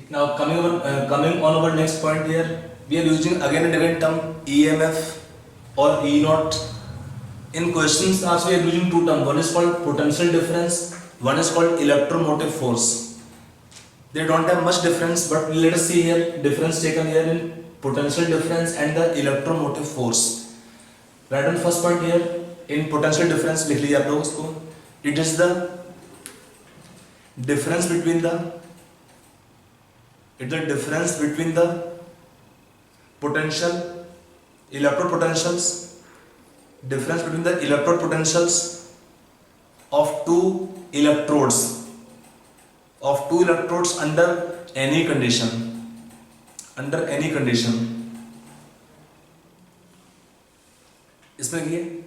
Now coming on our next point here, we are using again and again term EMF or E naught. In questions also we are using two terms. One is called potential difference, one is called electromotive force. They don't have much difference, but let us see here difference taken here in potential difference and the electromotive force. Right on first point here in potential difference लिख लीजिए आप लोग उसको. It is the difference between the potential electrode potentials, difference between the electrode potentials of two electrodes under any condition. इसमें लिखिए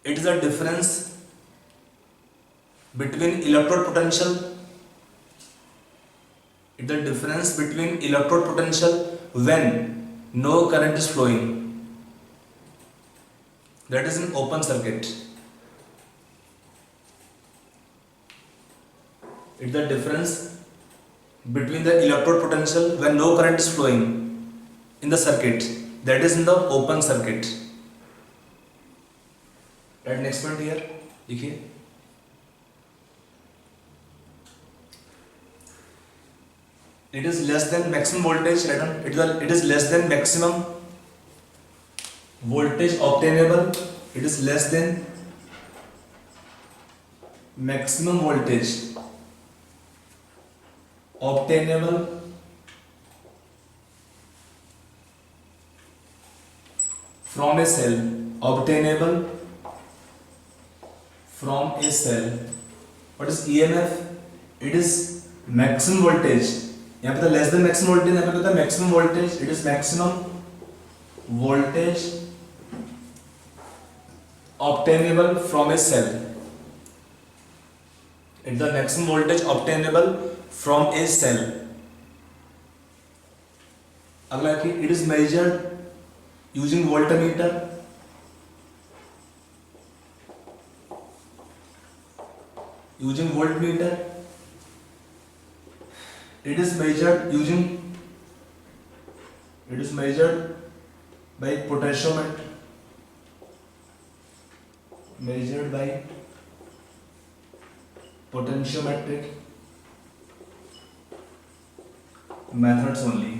it is the difference between electrode potential. It's the difference between electrode potential when no current is flowing, that is in open circuit. It's the difference between the electrode potential when no current is flowing in the circuit, that is in the open circuit. Right, next point here देखिए it is less than maximum voltage. It is less than maximum voltage obtainable. It is less than maximum voltage obtainable from a cell. What is EMF? It is maximum voltage. यहाँ पे तो less than maximum voltage, यहाँ पे कहता है maximum voltage. It is maximum voltage obtainable from a cell. It the maximum voltage obtainable from a cell. अगला कि it is measured using voltmeter. It is measured by potentiometer. Potentiometric methods only.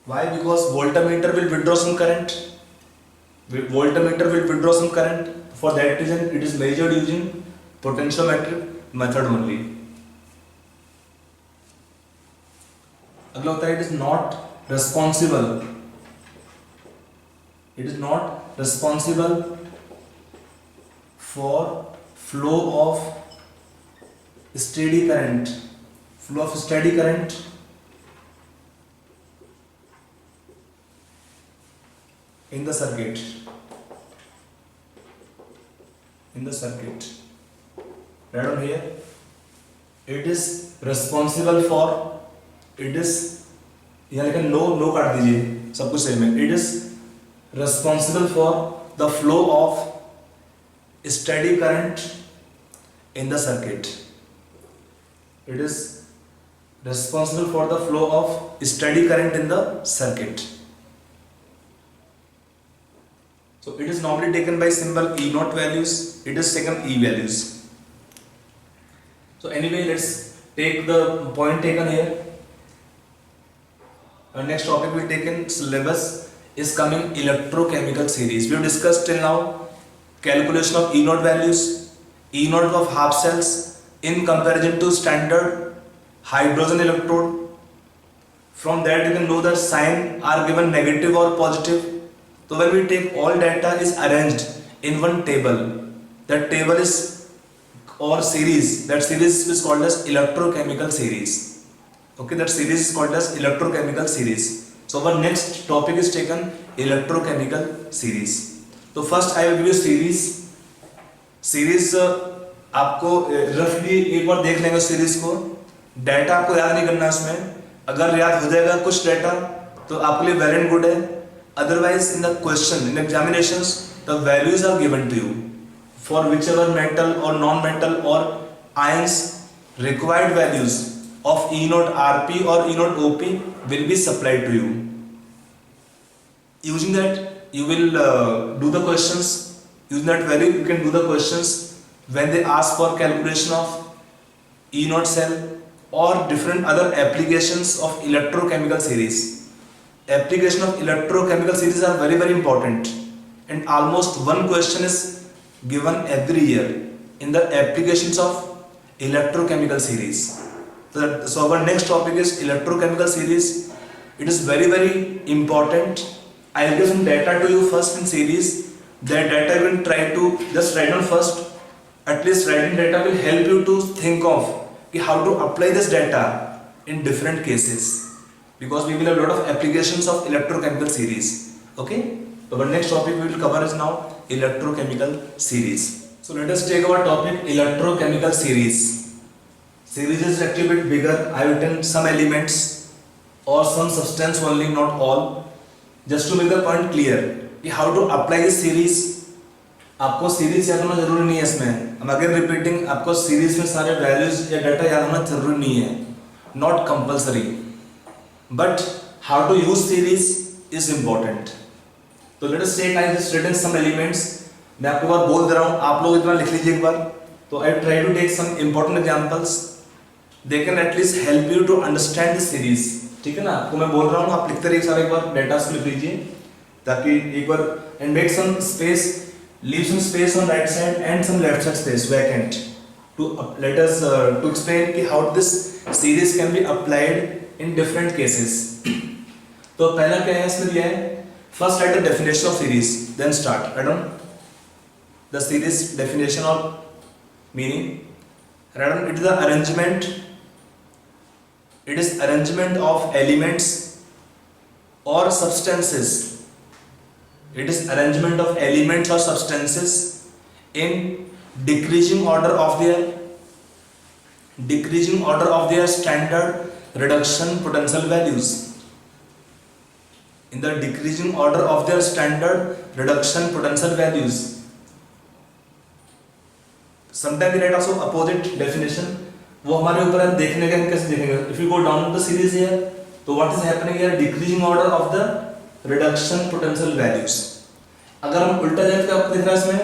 Why? Because voltmeter will withdraw some current. For that reason, it is measured using potentiometric method only. अगला होता है it is not responsible for flow of steady current in the circuit. Right on here, it is responsible for, यहाँ लेकिन no काट दीजिए, सब कुछ same है. It is responsible for the flow of steady current in the circuit. It is responsible for the flow of steady current in the circuit. So it is normally taken by symbol E naught values. It is taken E values. So anyway, let's take the point taken here. Our next topic we take in syllabus is coming electrochemical series. We have discussed till now calculation of E naught values, E naught of half cells in comparison to standard hydrogen electrode. From that you can know the sign are given negative or positive. So when we take all data is arranged in one table, that table is or series, that series is called as electrochemical series. Okay, that series is called as electrochemical series. So our next topic is taken electrochemical series. So first I will give you series. आपको रफली एक बार देख लेंगे series को. Data आपको याद नहीं करना उसमें. अगर याद हो जाएगा कुछ डाटा तो आपके लिए वेल एंड गुड है. Otherwise, in the question, in examinations, the values are given to you. for whichever metal or non-metal or ions required values of E naught Rp or E naught Op will be supplied to you. Using that you will do the questions. Using that value you can do the questions when they ask for calculation of E naught cell or different other applications of electrochemical series. Application of electrochemical series are very very important, and almost one question is given every year in the applications of electrochemical series. So our next topic is electrochemical series. It is very very important. I will give some data to you first in series. That data you will try to just write down first. At least writing data will help you to think of how to apply this data in different cases, because we will have a lot of applications of electrochemical series. Okay, so our next topic we will cover is now electrochemical series. So let us take our topic electrochemical series. Series is actually a bit bigger. I will tell some elements or some substance only, not all, just to make the point clear कि how to apply this series. आपको series याद होना जरूरी नहीं है इसमें. I'm again repeating, आपको series में सारे वैल्यूज या डाटा याद होना जरूरी नहीं है, not compulsory, but how to use series is important. तो let us take, I just written some elements. मैं आपको बार बोल दे रहा हूँ, आप लोग इतना लिख लीजिए एक बार. तो I try to take some important examples. They can at least help you to understand the series. ठीक है ना, आपको मैं बोल रहा हूँ, आप लिखते रहिए सारे एक बार डेटा को लिख लीजिए, ताकि एक बार and make some space, leave some space on right side and some left side space vacant to let us to explain कि how this series can be applied in different cases. तो पहला क्या है इसमें दिया है, first write the definition of series, then start. Write down the series definition or meaning. Write down it is the arrangement. It is arrangement of elements or substances. It is arrangement of elements or substances in decreasing order of their standard reduction potential values. In the decreasing order of their standard reduction potential values. Sometimes we write also opposite definition. वो हमारे ऊपर है देखने का, कैसे देखेंगे. If you go down the series here, तो what is happening here? Decreasing order of the reduction potential values. अगर हम उल्टा जाए तो आपको दिख रहा है इसमें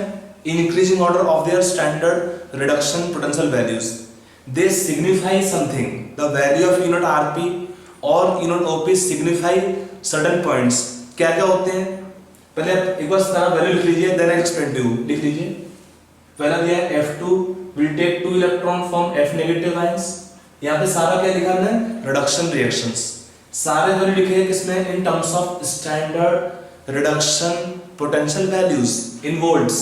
increasing order of their standard reduction potential values. They signify something. The value of E naught Rp or E naught Op signify certain points. क्या क्या होते हैं? पहले आप एक बार सारा वैल्यू लिख लीजिए, then I explain to you. लिख लीजिए. पहला दिया है F2 will take 2 electron from F negative ions. यहाँ पे सारा क्या लिखा है? Reduction reactions. सारे वैल्यू लिखे हैं किसमें? In terms of standard reduction potential values in volts.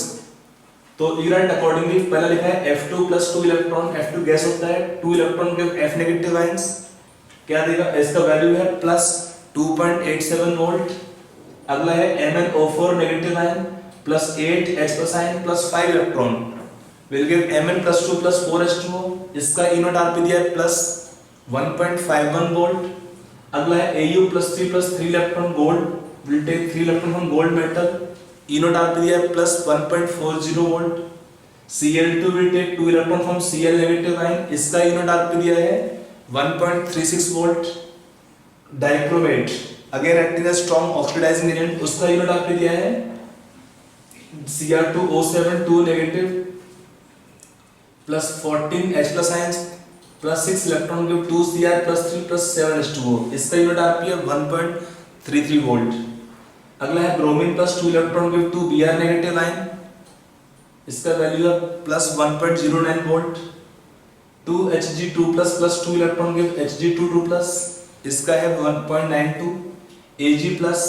तो you write accordingly. पहला लिखा है F2 plus 2 electron. F2 gas होता है, 2 electron give F negative ions. क्या देगा? इसका वैल्यू है plus 2.87 volt. अगला है MnO4 negative ion plus 8 H plus ion plus 5 electron will give Mn plus 2 plus 4 H2O. इसका E naught Rp दिया है plus 1.51 volt. अगला है Au plus 3 plus 3 electron gold will take 3 electron from gold metal. E naught Rp दिया है plus 1.40 volt. Cl2 will take 2 electron from Cl negative ion. इसका E naught Rp दिया है 1.36 volt. Dichromate again acting as strong oxidizing agent, उसका E naught Rp दिया है Cr2O7 2 negative plus 14 H plus ions plus 6 electron give 2 Cr plus 3 plus 7 H2O. इसका E naught Rp है 1.33 volt. अगला है bromine plus 2 electron give 2 Br negative ion. इसका value है plus 1.09 volt. 2 Hg2 plus 2 electron give Hg22 plus. इसका है 1.92. Ag plus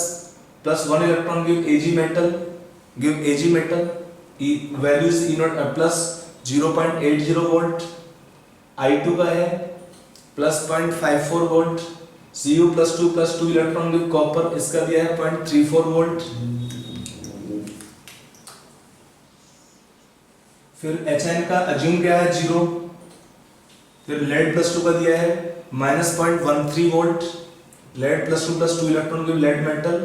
1 electron give Ag metal. Give Ag metal. Value is E naught plus 0.80 volt. I2 का है plus 0.54 volt. Cu plus 2 electron give copper. इसका दिया है 0.34 volt. फिर HN का assume क्या है 0. फिर lead plus 2 का दिया है -0.13 volt. lead plus 2 electron give lead metal.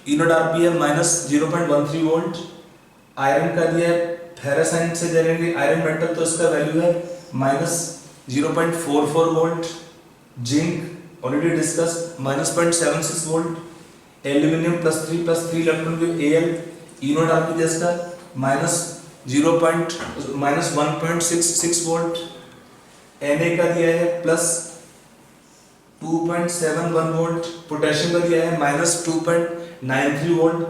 E naught Rp है -0.13 volt. आयरन का दिया है फेरस आयन से दे देंगे आयरन मेटल, तो इसका वैल्यू है -0.44 volt. Zinc already discuss -0.76 volt. Aluminium +3 electron के Al ई नॉट आरपी जिसका -1.66 वोल्ट। Na का दिया है +2.71 वोल्ट। पोटेशियम का दिया है -2.93 वोल्ट।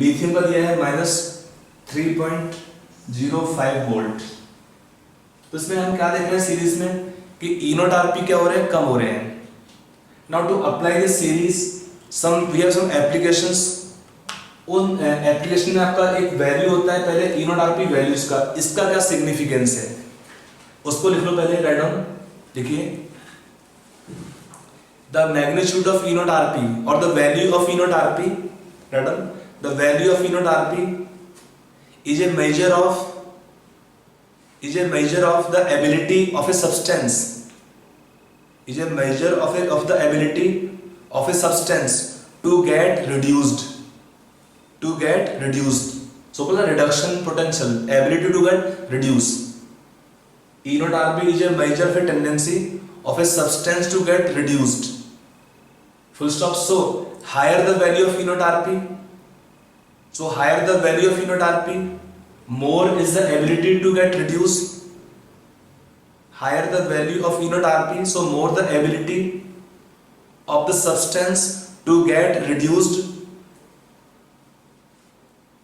लिथियम का दिया है -3.05 वोल्ट। तो इसमें हम क्या देख रहे हैं सीरीज में कि ई नॉट आरपी क्या हो रहे हैं, कम हो रहे हैं। Now to apply this series we have some applications. उन एप्लीकेशन में आपका एक वैल्यू होता है पहले ई नॉट आरपी वैल्यूज का, इसका क्या सिग्निफिकेंस है उसको लिख लो पहले, राइट डाउन लिखिए। The magnitude of E naught RP और the value of E naught RP, write down. The value of E naught RP is a measure of the ability of a substance, is a measure of the ability of a substance to get reduced, so called the reduction potential, ability to get reduced. E naught Rp is a measure of a tendency of a substance to get reduced, full stop. So higher the value of E naught Rp, so higher the value of E naught Rp, more is the ability to get reduced. Higher the value of E naught Rp, so more the ability of the substance to get reduced,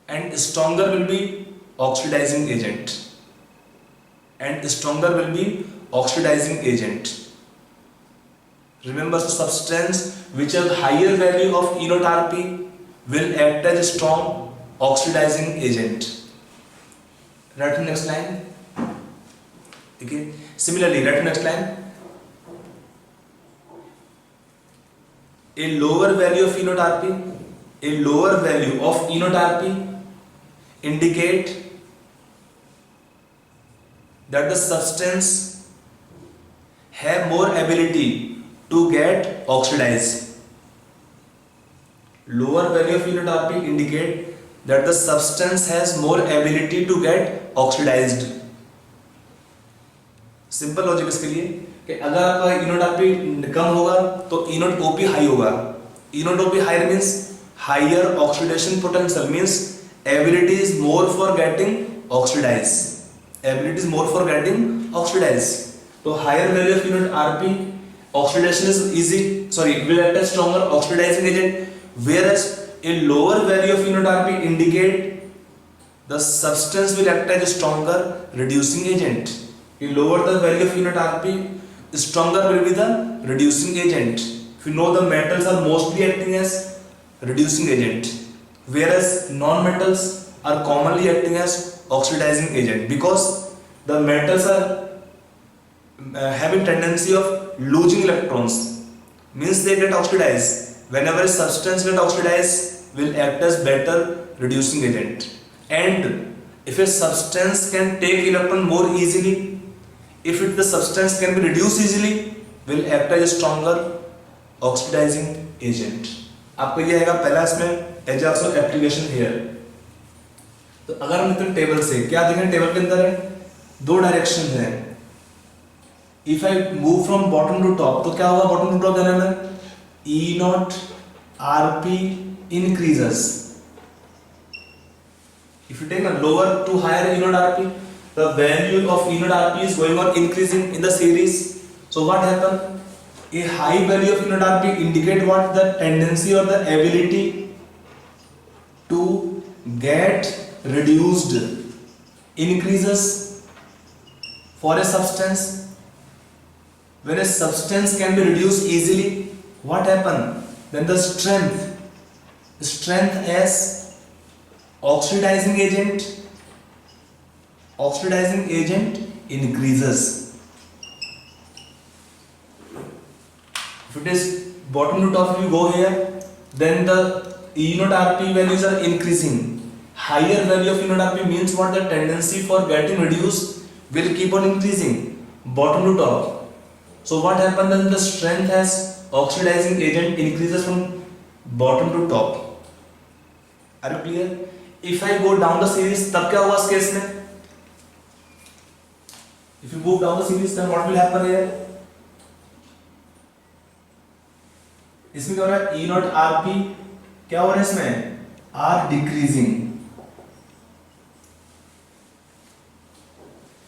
and stronger will be oxidizing agent. Remember, the substance which has higher value of E naught Rp will act as a strong oxidizing agent. Write next line. Okay. Similarly, write next line. A lower value of E naught Rp, indicate that the substance have more ability to get oxidized. Lower value of E naught Rp indicate that the substance has more ability to get oxidized. Simple logic इसके लिए कि अगर आपका E naught Rp कम होगा तो E naught OP high होगा। E naught OP higher means higher oxidation potential, means ability is more for getting oxidized. तो higher value of E naught Rp, oxidation is will act as stronger oxidizing agent, whereas a lower value of E naught Rp indicate the substance will act as a stronger reducing agent. You lower the value of E naught Rp, stronger will be the reducing agent. If you know, the metals are mostly acting as reducing agent, whereas non-metals are commonly acting as oxidizing agent, because the metals are having tendency of losing electrons, means they get oxidized. Whenever a substance get oxidized, will act as better reducing agent. And if a substance can take electron more easily, the substance can be reduced easily, will act as a stronger oxidizing agent. आपको ये आएगा पहला इसमें as also application here. तो अगर हम निकल table से क्या देखें, टेबल के अंदर है दो डायरेक्शन है। If I move from bottom to top, तो क्या होगा बॉटम टू टॉप जाने में E naught Rp increases. If you take a lower to higher E naught Rp, the value of E naught Rp is going on increasing in the series. So what happen? A high value of E naught Rp indicate what? The tendency or the ability to get reduced increases for a substance. When a substance can be reduced easily, what happen? Then the strength as oxidizing agent increases. If it is bottom to top, if you go here, then the E naught Rp values are increasing. Higher value of E naught Rp means what? The tendency for getting reduced will keep on increasing, bottom to top. So what happens then? The strength as oxidizing agent increases from bottom to top. Are you clear? If I go down the series, तब क्या होगा इस case में? you move down the series, then what will happen here? इसमें क्या हो रहा है? E नॉट आर पी क्या हो रहा है इसमें? Are decreasing.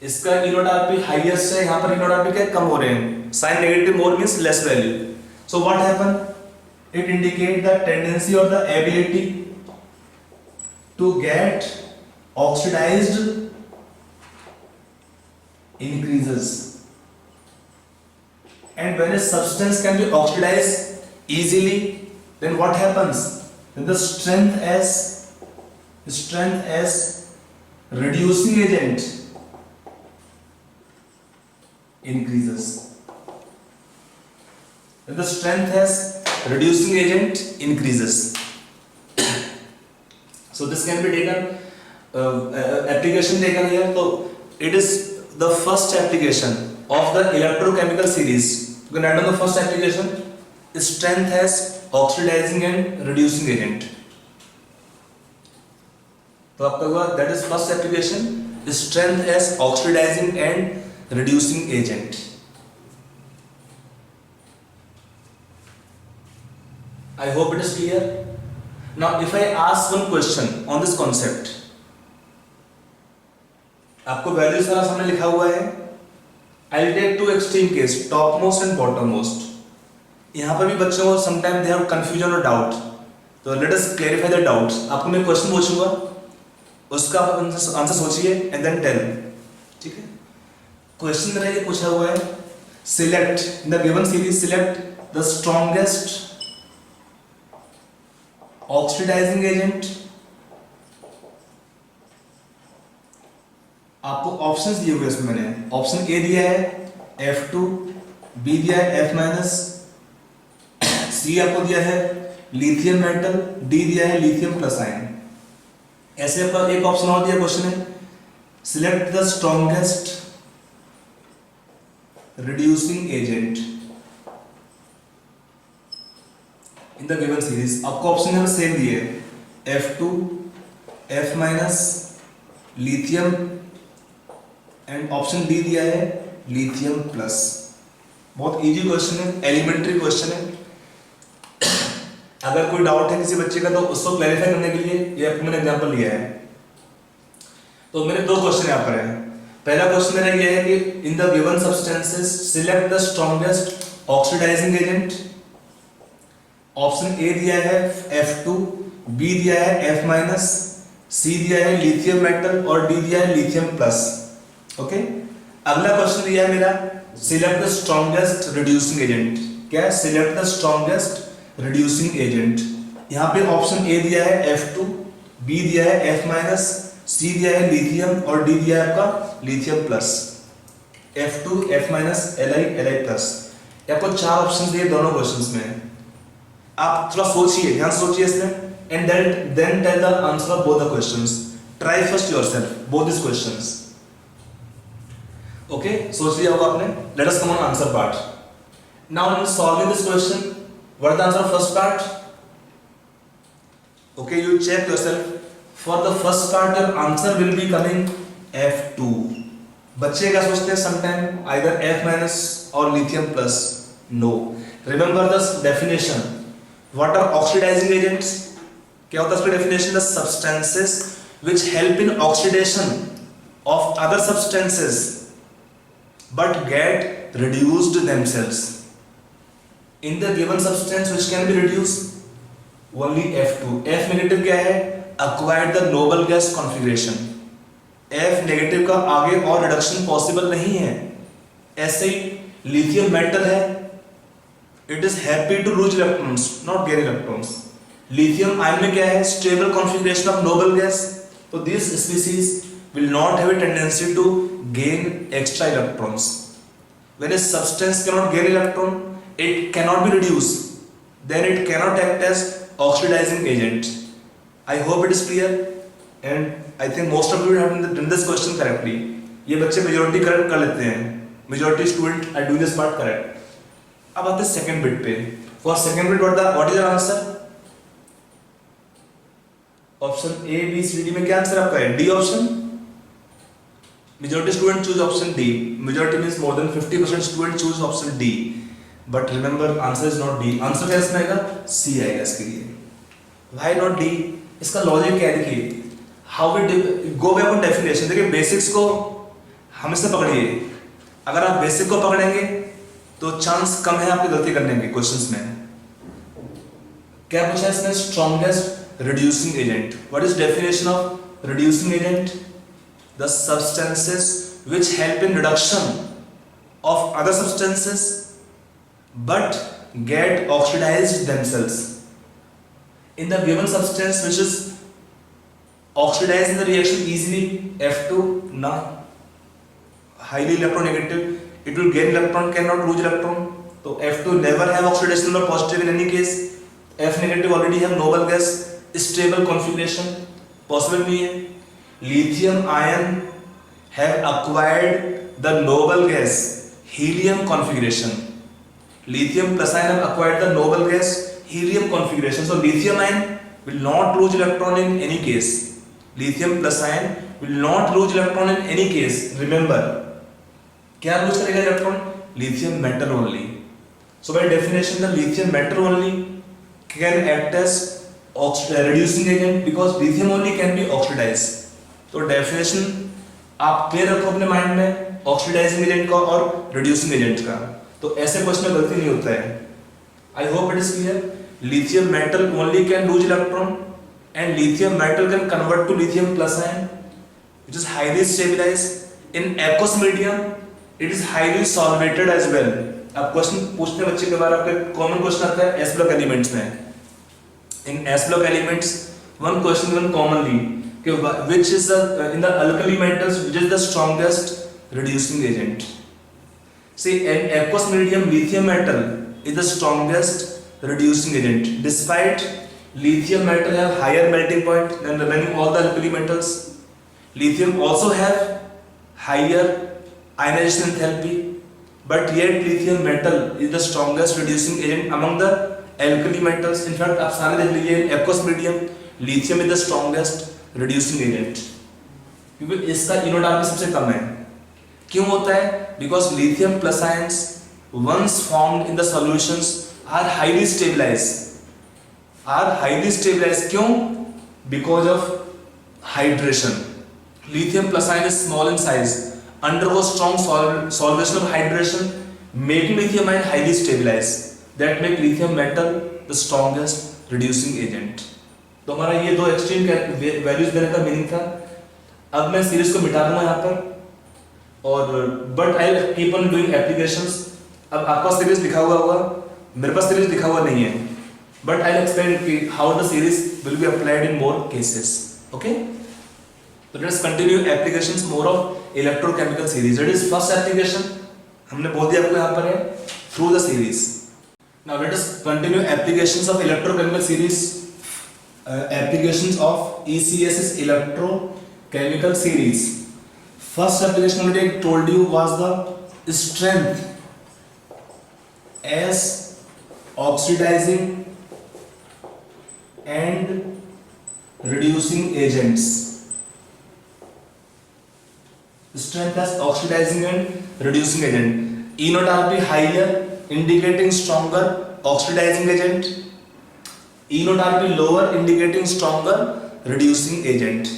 इसका E naught R P highest है, यहाँ पर E नॉट आर पी क्या कम हो रहे हैं. Sign negative more means less value. So what happen? It indicate the tendency और the ability to get oxidised increases. And when a substance can be oxidized easily, then what happens? Then the strength as reducing agent increases. When the strength as reducing agent increases. So this can be taken application taken here. So it is the first application of the electrochemical series. You can write down the first application. Strength as oxidizing and reducing agent. तो आपका हुआ that is first application. Strength as oxidizing and reducing agent. I hope it is clear. Now, if I ask one question on this concept. आपको value सारा सामने लिखा हुआ है. I will take two extreme case, top most and bottom most. यहाँ पर भी बच्चों को समटाइम दे हैव कंफ्यूजन और डाउट. तो let us clarify the doubts. आपको मैं क्वेश्चन पूछूंगा, उसका आप आंसर सोचिए एंड देन टेल. ठीक है. क्वेश्चन मेरा ये पूछा हुआ है, select in the given series, select the strongest oxidizing agent. आपको ऑप्शंस दिए हुए इसमें मैंने. ऑप्शन ए दिया है F2, बी दिया है F माइनस, सी आपको दिया है लिथियम मेटल, डी दिया है लिथियम प्लस आयन. ऐसे आपका एक ऑप्शन और दिया क्वेश्चन है, select the strongest reducing agent in the given series. आपको ऑप्शन यहाँ सेम दिए है F2, F minus, lithium and option D दिया है लिथियम प्लस. बहुत इजी क्वेश्चन है, एलिमेंट्री क्वेश्चन है. अगर कोई डाउट है किसी बच्चे का तो उसको क्लैरिफाई करने के लिए ये आपको मैंने एग्जांपल लिया है. तो मेरे दो क्वेश्चन यहाँ पर हैं. पहला क्वेश्चन मेरा ये है कि in the given substances select the strongest oxidizing agent. Option A दिया है F2, बी दिया है F माइनस, सी दिया है लिथियम मेटल और डी दिया है लिथियम प्लस. ओके. अगला क्वेश्चन दिया है मेरा, select the strongest reducing agent. क्या है? Select the strongest reducing agent. यहाँ पे ऑप्शन ए दिया है F2, बी दिया है F माइनस, सी दिया है लिथियम और डी दिया है आपका lithium plus. F2, F minus, Li plus. आपको चार ऑप्शन दिए दोनों क्वेश्चंस में. आप थोड़ा सोचिए, ध्यान सोचिए इसमें and then tell the answer of both the questions. Try first yourself both these questions. Okay, सोच लिया होगा आपने. Let us come on answer part. Now in solving this question, what is the answer of first part? Okay, you check yourself. For the first part, your answer will be coming F2. बच्चे क्या सोचते हैं sometime either F minus or lithium plus. No. Remember the definition. What are oxidizing agents? क्या होता है उसका definition? The substances which help in oxidation of other substances but get reduced themselves. In the given substance which can be reduced, only F2. F negative क्या है? Acquired the noble gas configuration. F negative का आगे और reduction possible नहीं है. ऐसे ही lithium metal है, it is happy to lose electrons, not gain electrons. Lithium ion में क्या है? Stable configuration of noble gas. So these species will not have a tendency to gain extra electrons. When a substance cannot gain electron, it cannot be reduced. Then it cannot act as oxidizing agent. I hope it is clear, and I think most of you have done this question correctly. ये बच्चे majority correct कर लेते हैं. Majority student are doing this part correct. अब आते हैं second bit पे. For second bit, what is your answer? Option A, B, C, D में क्या आंसर आपका है? D option. Majority student choose option D. Majority means more than 50% student choose option D. But remember, answer is not D. Answer क्या इसमें आएगा? C आएगा इसके लिए. Why not D? इसका लॉजिक क्या है देखिए. How we go back on definition. देखिए बेसिक्स को हम इससे पकड़िए. अगर आप बेसिक को पकड़ेंगे तो चांस कम है आपकी गलती करने के क्वेश्चंस में. क्या पूछा है इसमें? Strongest reducing agent. What is definition of reducing agent? The substances which help in reduction of other substances but get oxidized themselves. In the given substance which is oxidized in the reaction easily, F2 na highly electronegative, it will gain electron, cannot lose electron. So F2 never have oxidation number positive in any case. F negative already have noble gas, stable configuration, possible नहीं है. Lithium ion have acquired the noble gas helium configuration. Lithium plus ion have acquired the noble gas helium configuration. So lithium ion will not lose electron in any case. Lithium plus ion will not lose electron in any case. Remember, क्या lose करेगा electron? Lithium metal only. So by definition, the lithium metal only can act as reducing agent because lithium only can be oxidized. तो definition आप clear रखो अपने mind में, oxidising agent का और reducing agent का. तो ऐसे क्वेश्चन में गलती नहीं होता है. I hope it is clear. Lithium metal only can lose electron and lithium metal can convert to lithium plus ion which is highly stabilized in aqueous medium. It is highly solvated as well. अब question पूछते हैं बच्चे के बारे में, common question आता है S block elements में. In S block elements one question given commonly which is the in the alkali metals which is the strongest reducing agent. See, in aqueous medium lithium metal is the strongest reducing agent despite lithium metal have higher melting point than the remaining all the alkali metals. Lithium also have higher ionization enthalpy, but yet lithium metal is the strongest reducing agent among the alkali metals. In fact, आप सारे देख लीजिए aqueous medium lithium is the strongest reducing agent क्योंकि इसका इनोडार्पी सबसे कम है. क्यों होता है? Because lithium plus ions once formed in the solutions are highly stabilized. क्यों? because of hydration. Lithium plus ion is small in size, undergoes strong solvation of hydration, making lithium ion highly stabilized. That make lithium metal the strongest reducing agent. तो हमारा ये दो extreme values देने का meaning था. अब मैं series को मिटा दूंगा यहाँ पर और but I keep on doing applications. अब आपका सीरीज लिखा हुआ होगा, मेरे पास सीरीज लिखा हुआ नहीं है, बट आई एक्सप्लेन कि how the series will be applied in more cases. Okay, तो let's continue applications more of electrochemical series. It is first application हमने बोल दिया आपको यहाँ पर है through the series. Now let us continue applications of electrochemical series. Applications of ECS is electrochemical series. First application already I told you was the strength as oxidizing and reducing agents. Strength as oxidizing and reducing agent. E naught RP higher indicating stronger oxidizing agent. E naught RP lower indicating stronger reducing agent.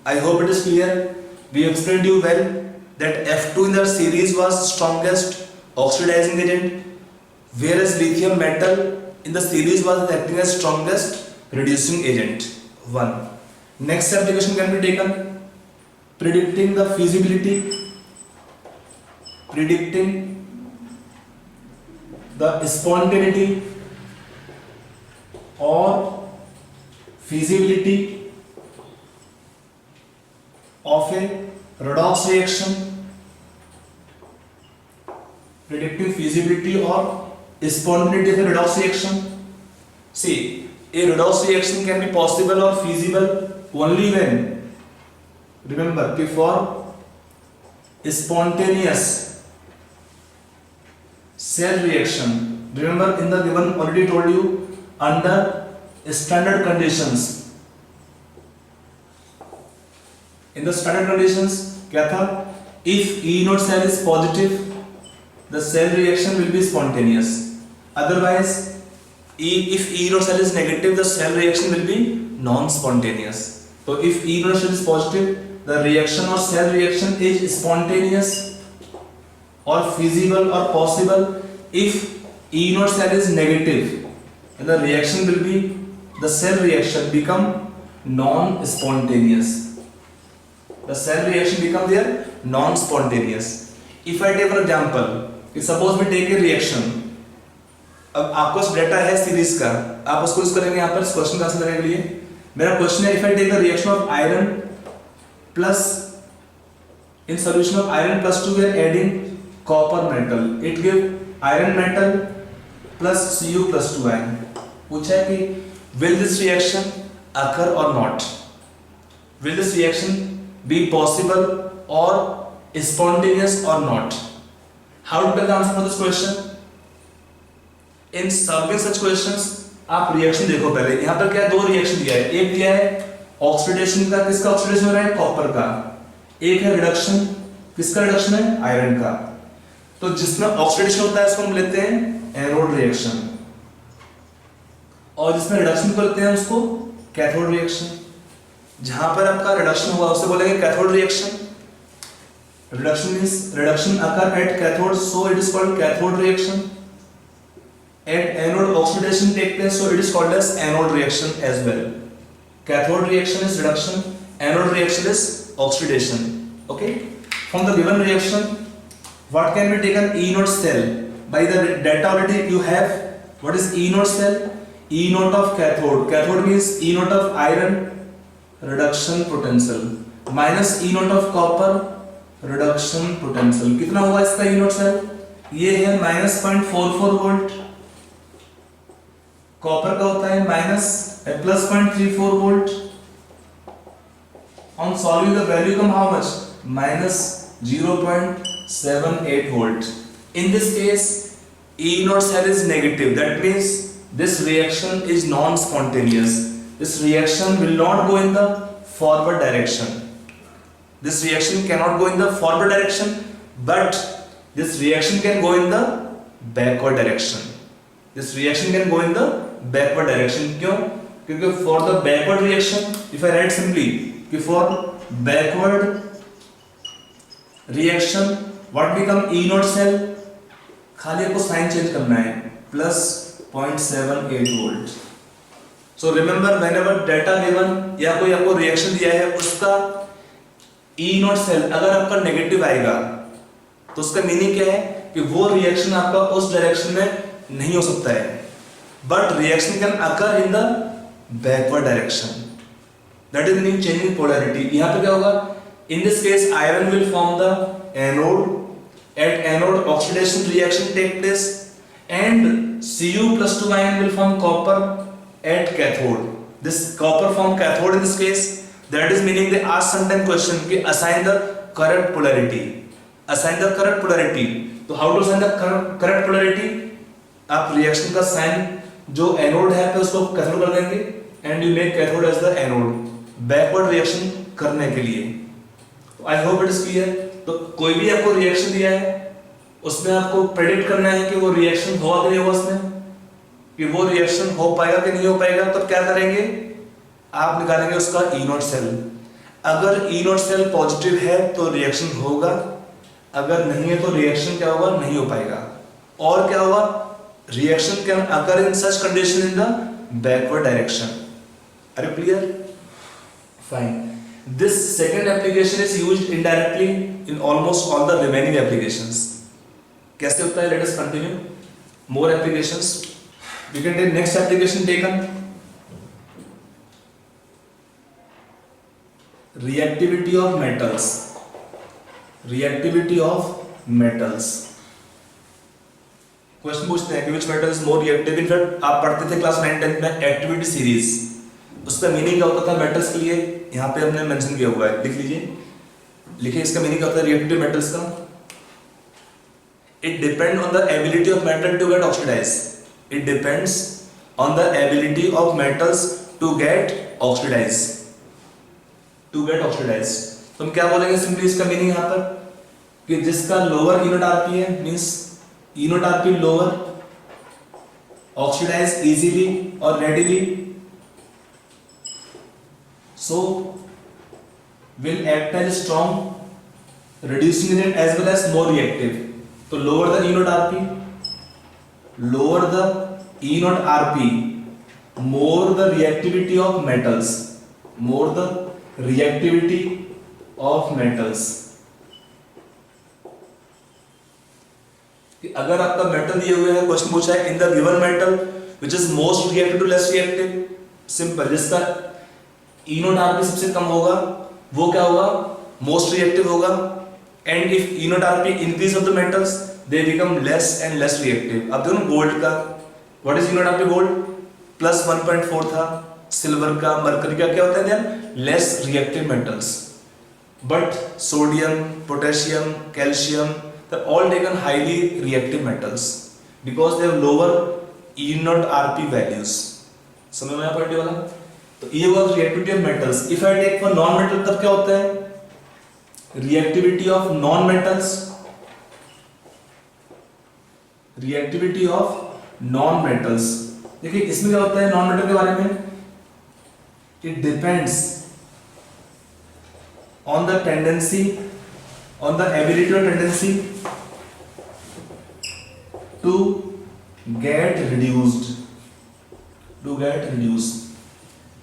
I hope it is clear. We explained you well that F2 in the series was strongest oxidizing agent, whereas lithium metal in the series was acting as strongest reducing agent. 1. Next application can be taken predicting the feasibility, predicting the spontaneity or feasibility of a redox reaction. Predicting feasibility or spontaneity of a redox reaction. See, a redox reaction can be possible or feasible only when, remember, before spontaneous cell reaction. Remember, in the given already told you under standard conditions. In the standard conditions क्या था? if E naught cell is positive, the cell reaction will be spontaneous. Otherwise, if E naught cell is negative, the cell reaction will be non-spontaneous. So if E naught cell is positive, the reaction or cell reaction is spontaneous or feasible or possible. If E naught cell is negative, and the reaction will be, the cell reaction become non-spontaneous. The cell reaction become there non-spontaneous. If I take for example, suppose we take a reaction. अब आपको data है series का, आप उसको use करेंगे यहाँ पर question का आंसर देने के लिए. मेरा क्वेश्चन है, if I take the reaction of iron plus in solution of iron plus 2 we are adding copper metal, it give iron metal plus Cu plus 2 ion. पूछा है कि विल दिस रिएक्शन अकर और not, will this reaction be possible और spontaneous or not. How to tell the answer for this question? In solving such questions, आप reaction देखो पहले. यहाँ पर क्या है, दो रिएक्शन दिया है. एक दिया है ऑक्सीडेशन का, किसका ऑक्सीडेशन हो रहा है, कॉपर का. एक है रिडक्शन, किसका रिडक्शन है, आयरन का. तो जिसमें ऑक्सीडेशन होता है उसको हम लेते हैं एनोड रिएक्शन, और जिसमें रिडक्शन को लेते हैं उसको कैथोड रिएक्शन. जहां पर आपका रिडक्शन हुआ उसे बोलेंगे cathode reaction. Reduction is reduction occur at cathode, so it is called cathode reaction. At anode oxidation take place, so it is called as anode reaction as well. Cathode reaction is reduction, anode reaction is oxidation. Okay. From the given reaction, what can be taken? E naught cell. By the data already you have. What is E naught cell? E naught of cathode. Cathode means E naught of iron, reduction potential, minus E naught of copper, reduction potential. कितना होगा इसका E naught cell? ये है -0.44 volt. Copper का होता है +0.34 volt. On solving the value come how much, -0.78 volt. In this case E naught cell is negative. That means this reaction is non-spontaneous. This reaction will not go in the forward direction. This reaction cannot go in the forward direction, but this reaction can go in the backward direction. This reaction can go in the backward direction. क्यों? क्योंकि for the backward reaction, if I write simply, कि for backward reaction, what become E naught cell? खाली आपको sign change करना है, +0.78 volt. So remember, whenever data given या कोई आपको reaction दिया है, उसका E naught cell अगर आपका नेगेटिव आएगा तो उसका मीनिंग क्या है कि वो रिएक्शन आपका उस डायरेक्शन में नहीं हो सकता है, but reaction can occur in the backward direction. That is meaning changing polarity. यहाँ पे क्या होगा, in this case iron will form the anode. At anode oxidation reaction take place and Cu plus 2 ion will form copper at cathode. This copper form cathode in this case. That is meaning they ask sometime question कि assign the correct polarity. Assign the correct polarity. तो how to assign the correct polarity? आप reaction का sign जो anode है पे उसको cathode कर देंगे and you make cathode as the anode. Backward reaction करने के लिए. I hope it is clear. तो कोई भी आपको reaction दिया है, उसमें आपको predict करना है कि वो reaction होगा कि नहीं होगा उसमें, कि वो reaction हो पाएगा कि नहीं हो पाएगा. तब क्या करेंगे, आप निकालेंगे उसका E naught सेल. अगर E naught सेल पॉजिटिव है तो रिएक्शन होगा, अगर नहीं है तो रिएक्शन क्या होगा, नहीं हो पाएगा. और क्या होगा, reaction can occur in such condition in the backward direction. Are you clear? Fine. This second application is used indirectly in almost all the remaining applications. कैसे होता है, let us continue. More applications. We can take next application taken reactivity of metals. Reactivity of metals. Question पूछते हैं कि which metal is more reactive. In fact आप पढ़ते थे class 9-10 में एक्टिविटी सीरीज, उसका मीनिंग क्या होता था मेटल्स के लिए, यहाँ पे हमने मेंशन किया हुआ है, लिख लीजिए. लिखिए इसका मीनिंग क्या होता है रिएक्टिव मेटल्स का. It depends on the ability of metal to get oxidized. It depends on the ability of metals to get oxidized. To get oxidized. तो हम क्या बोलेंगे सिंपली इसका मीनिंग यहाँ पर, कि जिसका लोअर ई नॉट आरपी है, means E naught RP lower, oxidize easily और readily, so will act as strong reducing agent as well as more reactive. So lower the E naught RP, more the reactivity of metals, कि अगर आपका metal दिए हुए है, question पूछा है in the given metal which is most reactive to less reactive, simple, जिसका E naught RP सबसे कम होगा वो क्या होगा, मोस्ट रिएक्टिव होगा, and if E naught RP increase of the metals they become less and less reactive. अब देखो gold का, what is E naught RP gold, plus 1.4 था, सिल्वर का, मरकरी का क्या होता है than less reactive metals, but sodium, potassium, calcium they're all taken highly reactive metals because they have lower E naught RP values. समझ में आया point वाला? तो ये was reactivity of metals. If I take for non metal तब क्या होता है? Reactivity of non metals. Reactivity of non metals. देखिए इसमें क्या होता है non metal के बारे में? It depends on the tendency, on the ability or tendency to get reduced.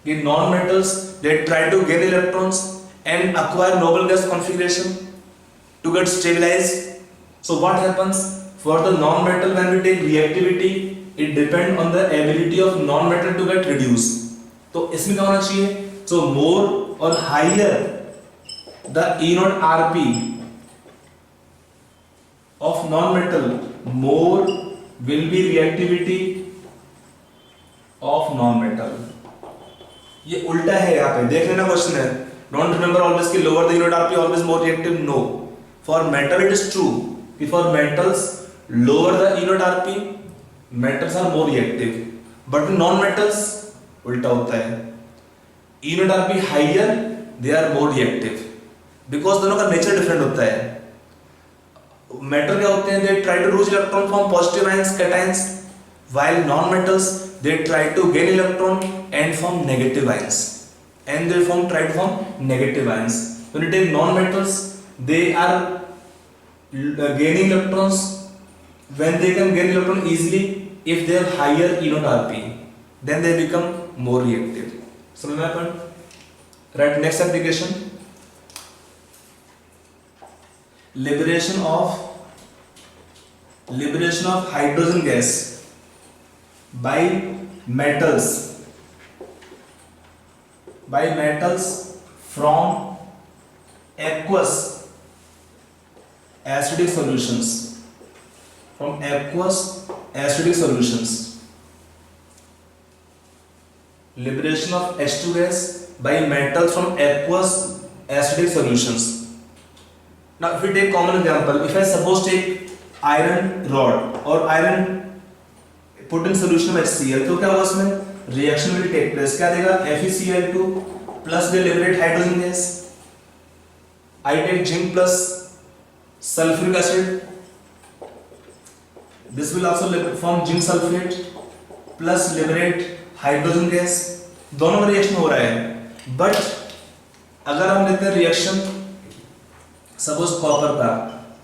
In non-metals, they try to gain electrons and acquire noble gas configuration to get stabilized. So what happens for the non-metal when we take reactivity? It depends on the ability of non-metal to get reduced. तो इसमें क्या होना चाहिए? So more or higher the E naught RP of non-metal, more will be reactivity of non-metal. ये उल्टा है, यहाँ पे देख लेना क्वेश्चन है, डोंट रिमेंबर ऑलवेज कि lower the unit RP always more reactive, no, for metal it is true कि for metals lower the unit RP metals are more reactive, but non metals उल्टा होता है, unit RP higher they are more reactive, because दोनों का nature different होता है। Metal क्या होते हैं, they try to lose electron from positive ions cations, while non metals they try to gain electron and form negative ions, and they try to form negative ions. When you take non metals, they are gaining electrons when they can gain electron easily if they have higher E naught RP, then they become more reactive. समझ में आया? Right, next application, liberation of hydrogen gas by metals from aqueous acidic solutions, liberation of H2 gas by metals from aqueous acidic solutions. Now if we take common example, if I suppose take iron rod or iron put in solution of HCl, तो क्या होगा उसमें reaction will take place, क्या देगा FeCl2 plus will liberate hydrogen gas. I take zinc plus sulfuric acid, this will also form zinc sulfate plus liberate hydrogen gas. दोनों में reaction हो रहा है, बट अगर हम लेते हैं रिएक्शन सपोज कॉपर का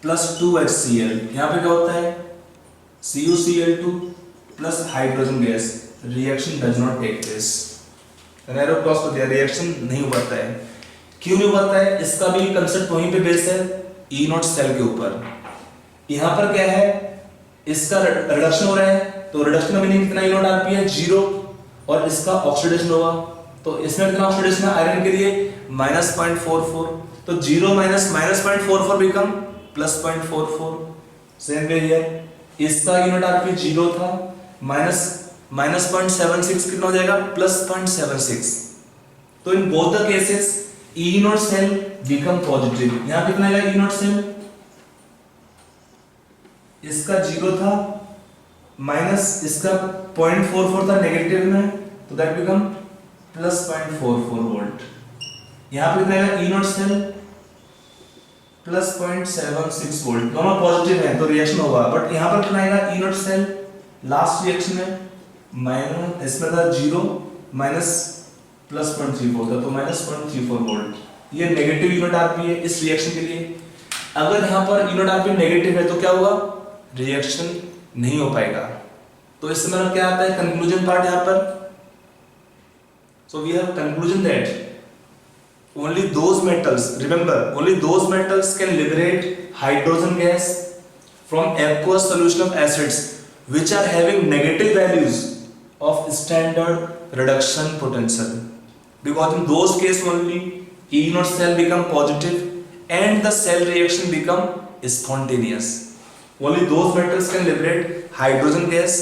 प्लस 2HCl, यहाँ पे क्या होता है CuCl2 plus hydrogen gas, reaction does not take place, arrow cross कर दिया, रिएक्शन नहीं हो पाता है। क्यों नहीं हो पाता है? इसका भी कंसेप्ट वहीं पे बेस है, E नॉट सेल के ऊपर। यहाँ पर क्या है, इसका रिडक्शन हो रहा है, तो रिडक्शन का मीनिंग कितना E नॉट आरपी है 0, और इसका ऑक्सीडेशन होगा, तो इसमें कितना ऑक्सीडेशन है आयरन के लिए -0.44, तो 0 minus -0.44 become +0.44। Same way here, इसका यूनिट आरपी 0 था, -0.76 कितना हो जाएगा +0.76, तो in both the cases E naught cell become positive. यहां कितना आएगा E नॉट सेल, इसका 0 था माइनस इसका 0.44 था नेगेटिव में, तो दैट बिकम +0.44 वोल्ट। यहां पे कितना आएगा E naught cell plus 0.76 volt, दोनों पॉजिटिव हैं तो रिएक्शन होगा, बट यहाँ पर कितना आएगा E naught cell last reaction में माइनस, इसमें था 0 माइनस प्लस 0.34 था तो माइनस 0.34 वोल्ट, ये नेगेटिव यूनिट आरपी है इस रिएक्शन के लिए। अगर यहाँ पर यूनिट आरपी नेगेटिव है तो क्या होगा, रिएक्शन नहीं हो पाएगा। तो इससे मतलब क्या आता है कंक्लूजन पार्ट यहाँ पर, so we have conclusion that only those metals, remember only those metals can liberate hydrogen gas from aqueous solution of acids which are having negative values of standard reduction potential, because in those case only E naught cell become positive and the cell reaction become spontaneous. Only those metals can liberate hydrogen gas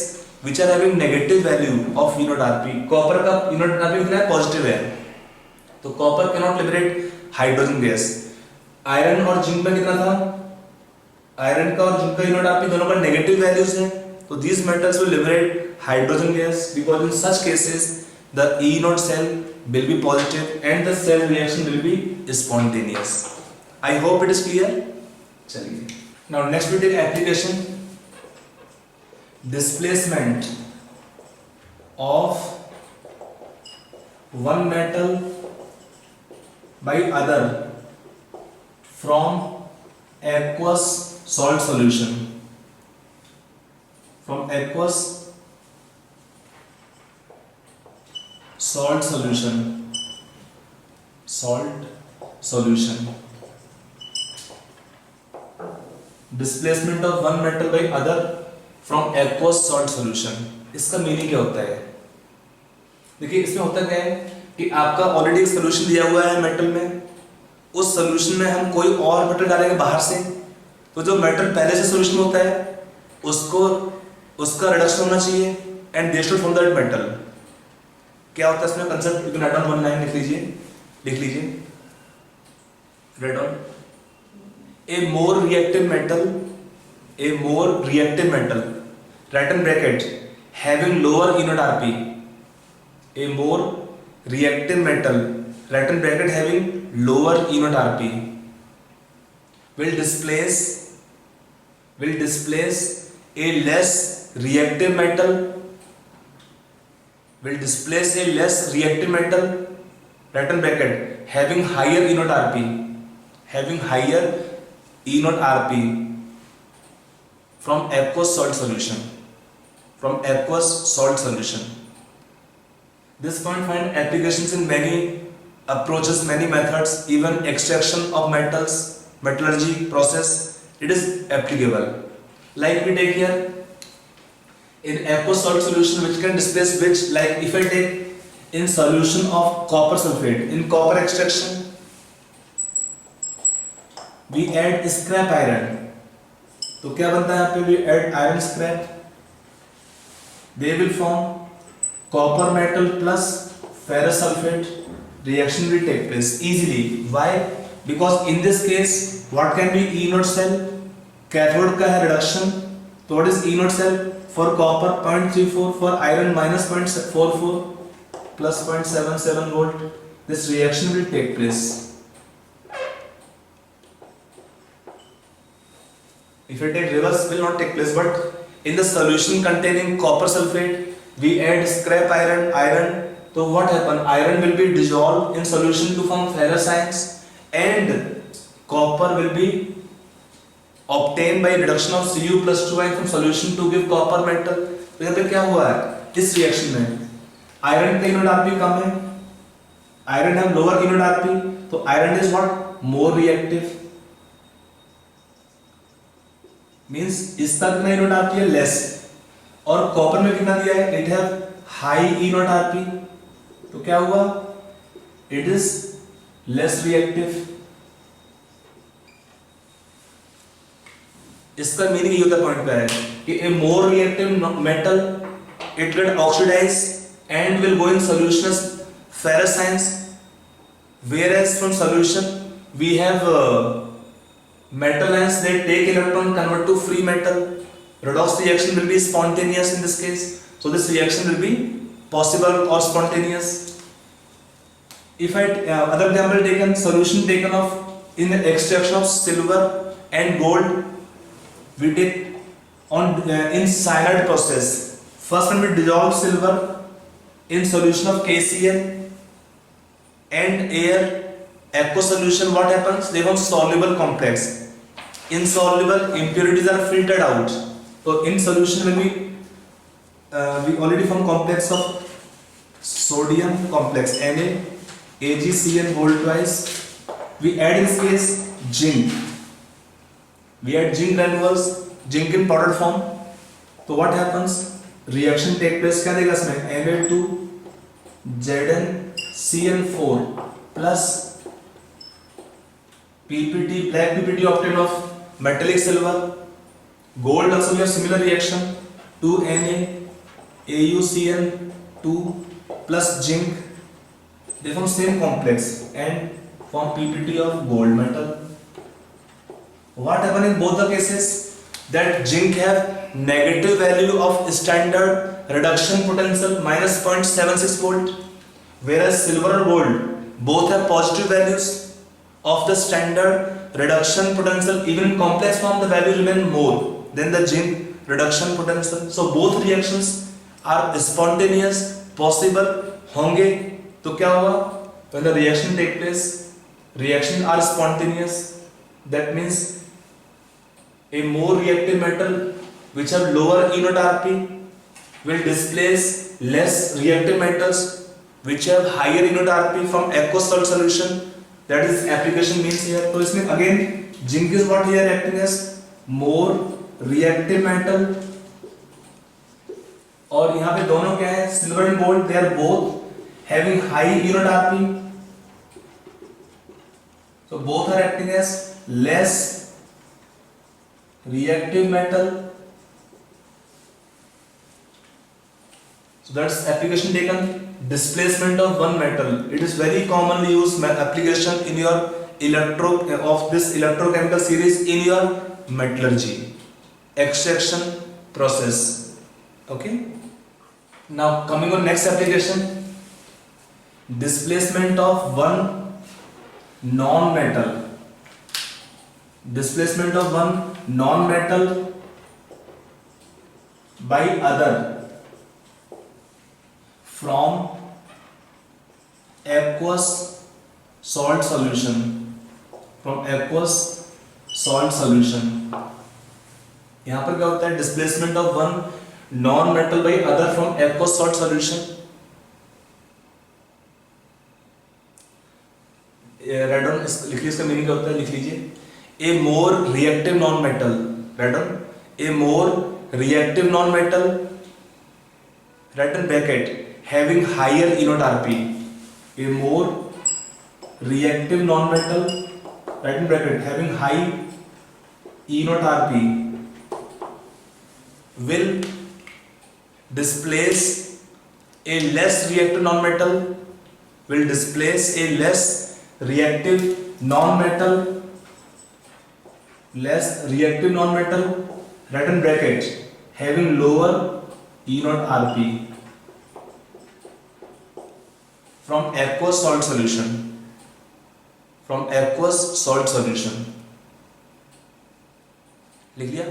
which are having negative value of E naught Rp. Copper का E naught Rp कितना है, positive है, तो copper can not liberate hydrogen gas. Iron और zinc में कितना था, iron का और जिंक का यूनिट आरपी दोनों का नेगेटिव वैल्यूज हैं, तो these metals will liberate hydrogen gas because in such cases the E naught cell will be positive and the cell reaction will be spontaneous. I hope it is clear. चलिए now next we take application, displacement of one metal by other from aqueous salt solution, from aqueous salt solution, salt solution, displacement of one metal by other from aqueous salt solution। इसका meaning क्या होता है, देखिए इसमें होता क्या है कि आपका ऑलरेडी एक सोल्यूशन दिया हुआ है मेटल में, उस सोल्यूशन में हम कोई और मेटल डालेंगे बाहर से, तो जो मेटल पहले से सोल्यूशन होता है उसको उसका रिडक्शन होना चाहिए and they should from that metal. क्या होता है इसमें concept, write down one line लिख लीजिए write down, A more reactive metal right in bracket having lower unit RP, A more reactive metal right in bracket having lower E naught Rp will displace a less reactive metal, right in bracket having higher E naught Rp from aqueous salt solution. This point find applications in many approaches, many methods, even extraction of metals, metallurgy process, it is applicable. Like we take here, in aqueous salt solution which can displace which, like if I take in solution of copper sulfate, in copper extraction, we add scrap iron, तो क्या बनता है यहाँ पे, we add iron scrap, they will form copper metal plus ferrous sulfate, reaction will take place easily. Why? Because in this case what can be E naught cell, cathode का है reduction, तो what is E naught cell for copper 0.34, for iron minus 0.44 plus 0.77 volt, this reaction will take place. If you take reverse will not take place, but in the solution containing copper sulfate we add scrap iron, so what happen, iron will be dissolved in solution to form ferrous ions and copper will be obtained by reduction of Cu plus 2 ion from solution to give copper metal। तो यहाँ पे क्या हुआ है, इस reaction में iron का unit RP कम है, आयरन है लोअर यूनिट आरपी, तो iron is what, more reactive, means इसका कितना यूनिट आरपी है, लेस, और कॉपर में कितना दिया है, it have high E naught RP, तो क्या हुआ, इट इज लेस रिएक्टिव। इसका मीनिंग ये होता है पॉइंट पे है कि a more reactive metal it get oxidise and will go in solution as ferrous ions, whereas from solution we have metal ions that take electron convert to free metal. Redox reaction will be spontaneous in this case, so this reaction will be possible or spontaneous. If I other example taken, solution taken of in the extraction of silver and gold, we take on in cyanide process. First, when we dissolve silver in solution of KCl and air aqueous solution, what happens? They form soluble complex. Insoluble impurities are filtered out. So in solution, when we already form complex of sodium complex Na, AgCN whole twice. We add in this case zinc. We add zinc granules, zinc in powder form. तो what happens? Reaction take place. क्या देगा इसमें? Na2 ZnCN4 plus PPT, black PPT obtained of metallic silver. Gold also we have similar reaction. 2Na AuCN2 plus zinc. They form same complex and form PPT of gold metal. What happen in both the cases? That zinc have negative value of standard reduction potential minus 0.76 volt, whereas silver or gold both have positive values of the standard reduction potential. Even in complex form, the value remain more than the zinc reduction potential. So both reactions are spontaneous, possible होंगे. तो क्या होगा? When the reaction take place, reaction are spontaneous. That means a more reactive metal which have lower E0 Rp will displace less reactive metals which have higher E0 Rp from aqueous salt solution. That is application means here. तो इसमें again zinc is what here acting as more reactive metal, और यहाँ पे दोनों क्या है? Silver and gold, they are both having high E0 Rp. So both are acting as less reactive metal. So that's application taken. Displacement of one metal. It is very commonly used application in your of this electrochemical series in your metallurgy extraction process. Okay. Now coming on next application, displacement of one non-metal. Displacement of one non-metal by other from aqueous salt solution. From aqueous salt solution. यहाँ पर क्या होता है? Displacement of one non-metal by other from aqueous salt solution. Write down, लिखिए इसका meaning क्या होता है, लिख लीजिए. A more reactive non-metal. Write down. A more reactive non-metal. Write in bracket. Having higher E0 Rp. A more reactive non-metal. Write in bracket. Having high E0 Rp will displace a less reactive non-metal. Will displace a less reactive non-metal. Less reactive non-metal. Write in bracket. Having lower E0 Rp from aqueous salt solution. From aqueous salt solution. लिख लिया.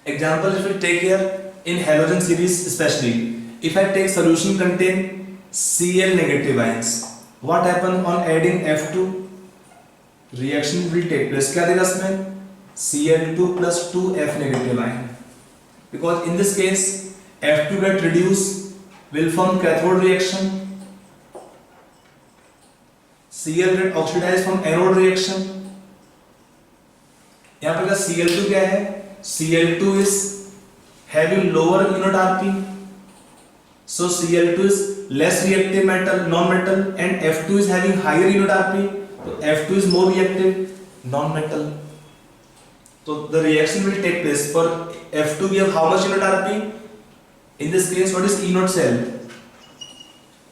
Example if we take here in halogen series, especially if I take solution contain Cl negative ions, what happen on adding F2? Reaction will take place. क्या देगा इसमें? Cl2 plus 2F negative ion. Because in this case F2 get reduced, will form cathode reaction. Cl get oxidized from anode reaction. यहाँ पर का Cl2 क्या है? Cl2 is having lower E0 Rp. So Cl2 is less reactive metal, non-metal, and F2 is having higher E0 Rp. So F2 is more reactive, non-metal. So the reaction will take place. For F2 we have how much E0 Rp? In this case, what is E0 cell?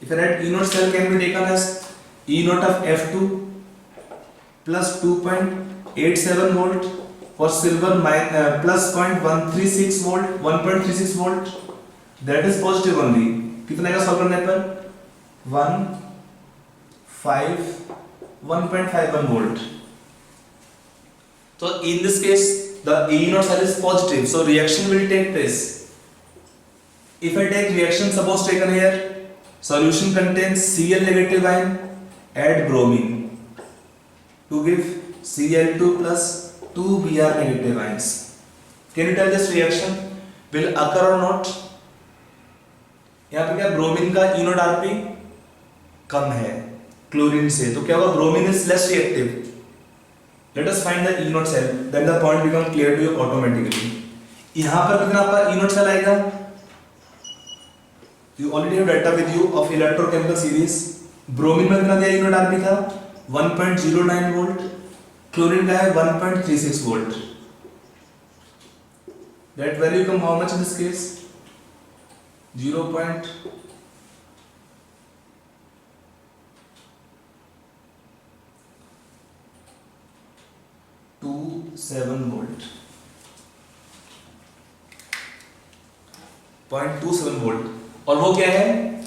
If I write E0 cell can be taken as E0 of F2 plus 2.87 volt. For silver plus 0.136 volt, 1.36 volt. That is positive only. कितने का solve करने पर? 1.51 volt. So in this case the E naught cell is positive, so reaction will take place. If I take reaction, suppose taken here, solution contains Cl negative ion, add bromine to give Cl2 plus 2 Br negative ions. Can you tell this reaction will occur or not? यहाँ पे क्या bromine का E naught Rp कम है chlorine से, तो क्या होगा, bromine is less reactive. Let us find the E naught cell, then the point become clear to you automatically. यहाँ पर कितना आपका E naught cell आएगा? You already have data with you of electrochemical series. Bromine में कितना दिया E naught Rp था 1.09 volt, chlorine का है 1.36 volt. That value come how much in this case? 0.27 volt. 0.27 volt. और वो क्या है,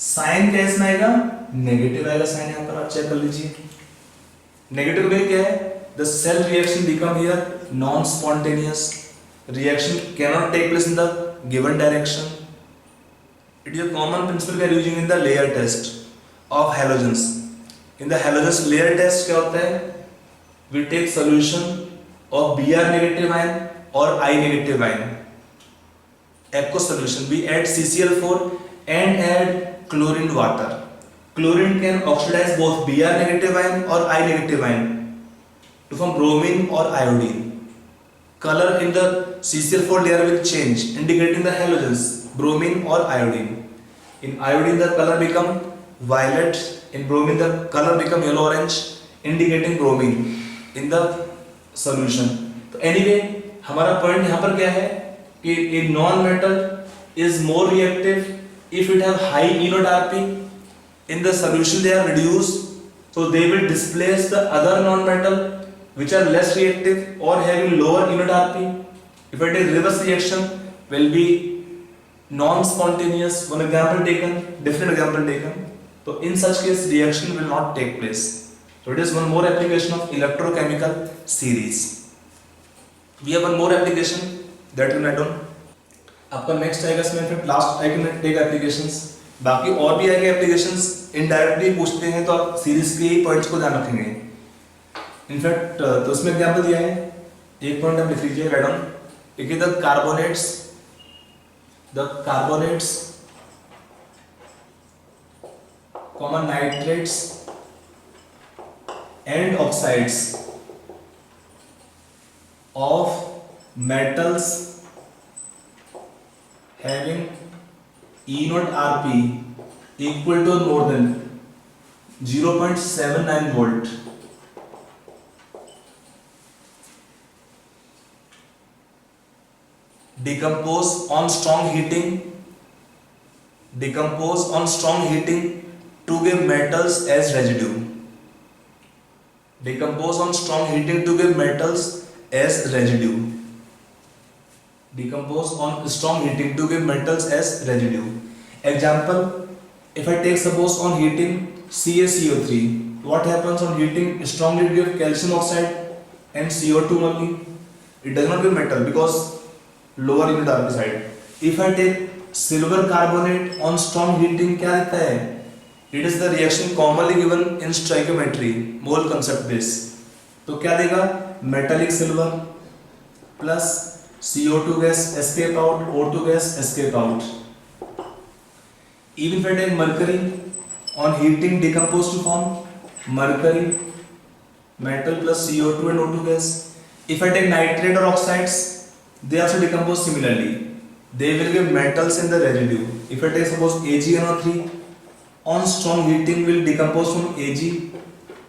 साइन कैसे आएगा, नेगेटिव आएगा साइन. यहां पर आप चेक कर लीजिए, नेगेटिव में क्या है, the cell reaction become here non spontaneous, reaction cannot take place in the given direction. It is a common principle we are using in the layer test of halogens. In the halogens layer test क्या होता है, we take solution of Br negative ion or I negative ion, aqueous solution, we add CCl4 and add chlorine water. Chlorine can oxidize both Br negative ion or I negative ion to form bromine or iodine. Color in the CCl4 layer will change, indicating the halogens, bromine or iodine. In iodine the color become violet, in bromine the color become yellow orange, indicating bromine in the solution. तो anyway हमारा point यहाँ पर क्या है कि a non-metal is more reactive if it have high E naught Rp. In the solution they are reduced, so they will displace the other non-metal which are less reactive or having lower E naught Rp. If I take reverse reaction, will be non-spontaneous. One example taken, different example taken. So in such case, reaction will not take place. So it is one more application of electrochemical series. We have one more application that will add on. आपका next आएगा इसमें, फिर last I can take applications. बाकी और भी आएंगे applications. Indirectly पूछते हैं तो आप series के ही points को ध्यान रखेंगे. इनफैक्ट तो उसमें एग्जाम्पल दिया है, एक पॉइंट आप लिख लीजिए राइट डाउन. एक the carbonates common nitrates and oxides of metals having E naught Rp equal to more than 0.79 volt decompose on strong heating to give metals as residue. Decompose on strong heating to give metals as residue. Decompose on strong heating to give metals as residue. Example, if I take suppose on heating CaCO3, what happens on heating strongly to give calcium oxide and CO2 only? It does not give metal because lower unit Rp side. If I take silver carbonate on strong heating, क्या देता है? It is the reaction commonly given in stoichiometry, mole concept base. तो क्या देगा? Metallic silver plus CO2 gas escape out, O2 gas escape out. Even if I take mercury on heating, decompose to form mercury, metal plus CO2 and O2 gas. If I take nitrate or oxides, they also decompose similarly. They will give metals in the residue. If I take suppose AgNO3 on strong heating will decompose from Ag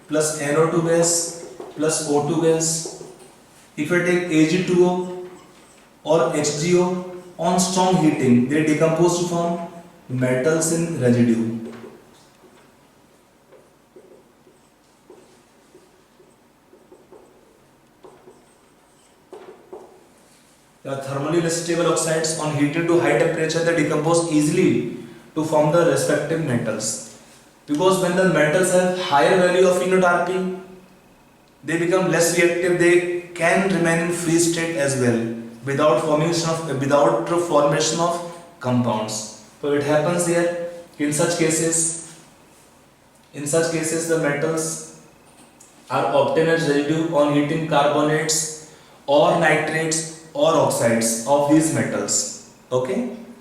plus NO2 gas plus O2 gas. If I take Ag2O or HgO on strong heating, they decompose to form metals in residue. The thermally stable oxides on heated to high temperature, they decompose easily to form the respective metals. Because when the metals have higher value of E naught Rp, they become less reactive, they can remain in free state as well without formation of compounds. So it happens here. In such cases the metals are obtained as residue on heating carbonates or nitrates or oxides of these metals. Okay.